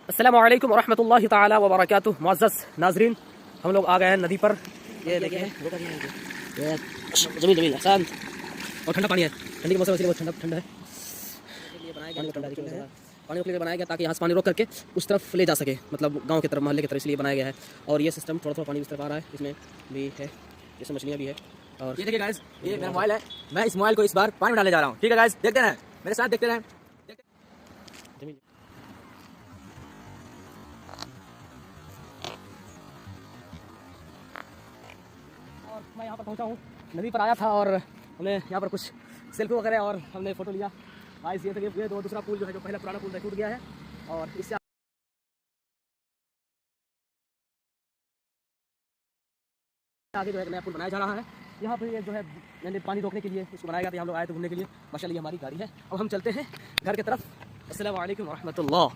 अस्सलामु अलैकुम वरहमतुल्लाहि ताला व बरकातुहू। मुअज़्ज़ज़ नाज़रीन, हम लोग आ गए हैं नदी पर। ये देखिए ये जमीन जमीन आसान और ठंडा पानी है। ठंडी के मौसम इसलिए बहुत ठंडा ठंडा है। पानी को बनाया गया ताकि यहाँ से पानी रोक करके उस तरफ ले जा सके, मतलब गांव की तरफ, मोहल्ले की तरफ, इसलिए बनाया गया है। और ये सिस्टम थोड़ा थोड़ा पानी इस तरफ आ रहा है, इसमें भी है, इसमें मछलियाँ भी है। और ये देखिए गाइस, ये मेरा मोबाइल है। मैं इस मोबाइल को इस बार पानी में डालने जा रहा हूँ। ठीक है गाइस, देखते रहें मेरे साथ, देखते रहें। जमीन और मैं यहाँ पर पहुँचा हूँ, नदी पर आया था और हमने यहाँ पर कुछ सेल्फी वगैरह और हमने फ़ोटो लिया। गाइस ये देखिए, ये दूसरा पुल जो है, जो पहला पुराना पुल टूट गया है और इससे आगे जो है नया पुल बनाया जा रहा है। यहाँ पर ये जो है मैंने पानी रोकने के लिए इसको बनाया गया था। हम लोग आए थे घूमने के लिए, माशाल्लाह ये हमारी गाड़ी है। अब हम चलते हैं घर की तरफ। अस्सलामु अलैकुम व रहमतुल्लाह।